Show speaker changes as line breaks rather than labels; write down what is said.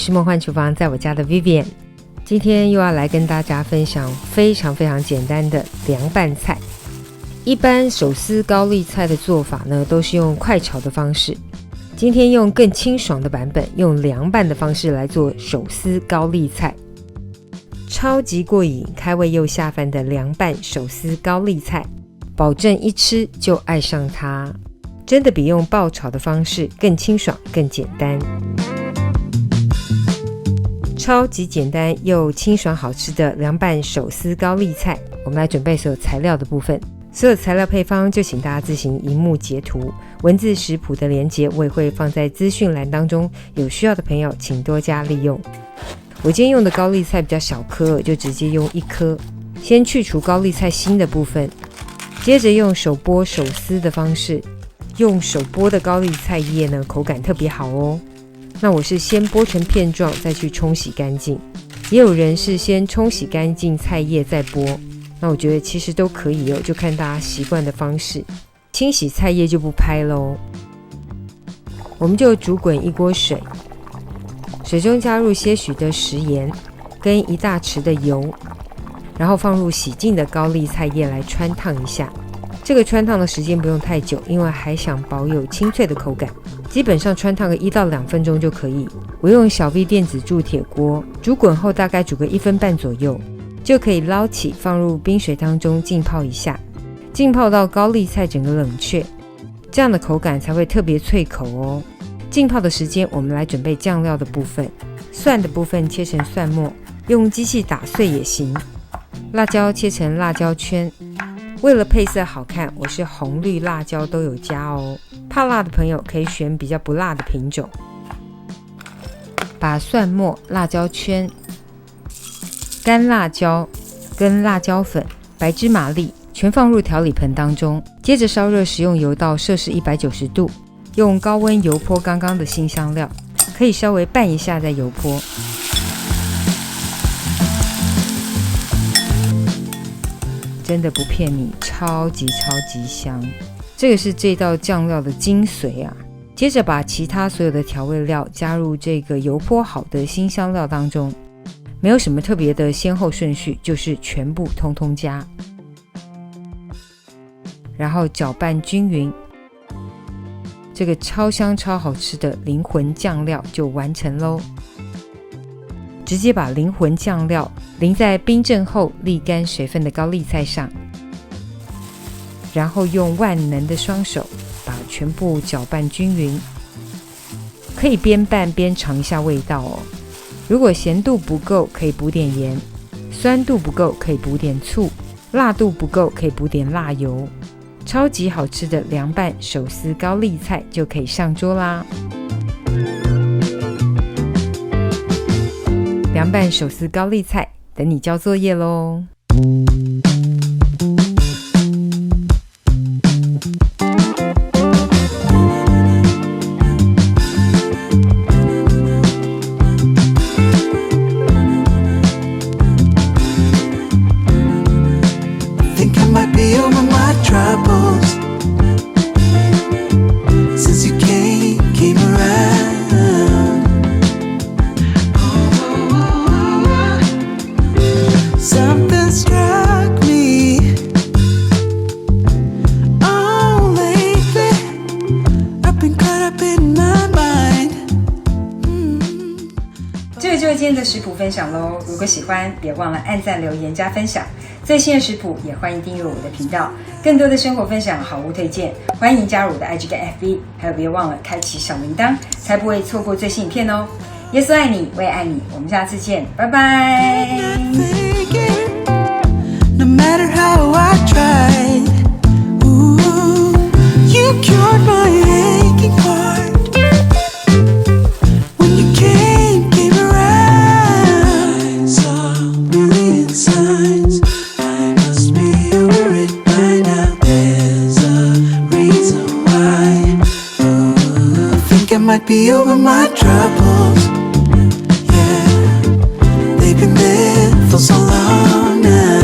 是梦幻厨房在我家的 Vivian， 今天又要来跟大家分享非常简单的凉拌菜。一般手撕高丽菜的做法呢，都是用快炒的方式，今天用更清爽的版本，用凉拌的方式来做手撕高丽菜，超级过瘾，开胃又下饭的凉拌手撕高丽菜，保证一吃就爱上它，真的比用爆炒的方式更清爽更简单。超级简单又清爽好吃的凉拌手撕高丽菜，我们来准备所有材料的部分。所有材料配方就请大家自行萤幕截图，文字食谱的连结我也会放在资讯栏当中，有需要的朋友请多加利用。我今天用的高丽菜比较小颗，就直接用1颗，先去除高丽菜心的部分，接着用手剥手撕的方式，用手剥的高丽菜叶呢，口感特别好哦。那我是先剥成片状，再去冲洗干净，也有人是先冲洗干净菜叶再剥，那我觉得其实都可以哦，就看大家习惯的方式。清洗菜叶就不拍咯，我们就煮滚1锅水，水中加入些许的食盐跟1大匙的油，然后放入洗净的高丽菜叶来汆烫一下。这个汆烫的时间不用太久，因为还想保有清脆的口感，基本上汆烫个1到2分钟就可以。我用小 V 电子铸铁锅，煮滚后大概煮个1分半左右，就可以捞起放入冰水当中浸泡一下，浸泡到高丽菜整个冷却，这样的口感才会特别脆口哦。浸泡的时间我们来准备酱料的部分，蒜的部分切成蒜末，用机器打碎也行，辣椒切成辣椒圈，为了配色好看，我是红绿辣椒都有加哦，怕辣的朋友可以选比较不辣的品种。把蒜末、辣椒圈、干辣椒跟辣椒粉、白芝麻粒全放入调理盆当中，接着烧热食用油到摄氏190度，用高温油泼刚刚的辛香料，可以稍微拌一下再油泼。真的不骗你，超级香，这个是这道酱料的精髓啊。接着把其他所有的调味料加入这个油泼好的辛香料当中，没有什么特别的先后顺序，就是全部通通加，然后搅拌均匀，这个超香超好吃的灵魂酱料就完成咯。直接把灵魂酱料淋在冰镇后沥干水分的高丽菜上，然后用万能的双手把全部搅拌均匀，可以边拌边尝一下味道哦。如果咸度不够可以补点盐，酸度不够可以补点醋，辣度不够可以补点辣油，超级好吃的凉拌手撕高丽菜就可以上桌啦。凉拌手撕高丽菜等你交作业咯。就是今天的食谱分享咯，如果喜欢别忘了按赞留言加分享，最新的食谱也欢迎订阅我的频道，更多的生活分享好物推荐欢迎加入我的 IG 跟 FB， 还有别忘了开启小铃铛，才不会错过最新影片哦。耶稣爱你，我也爱你，我们下次见，拜拜。No matter how I tried, ooh, you cured my aching heart. When you came around, I saw a million signs. I must be over it by now. There's a reason why. Oh, I think I might be over my troubles. Yeah, they've been there for so long now.